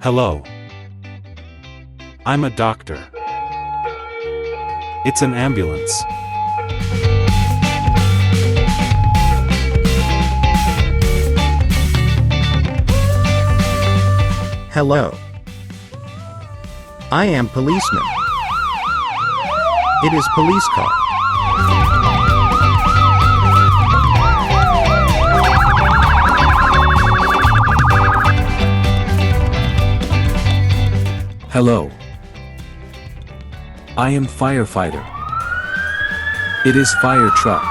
Hello. I'm a doctor. It's an ambulance. Hello. I am policeman. It is police car. Hello. I am firefighter. It is fire truck.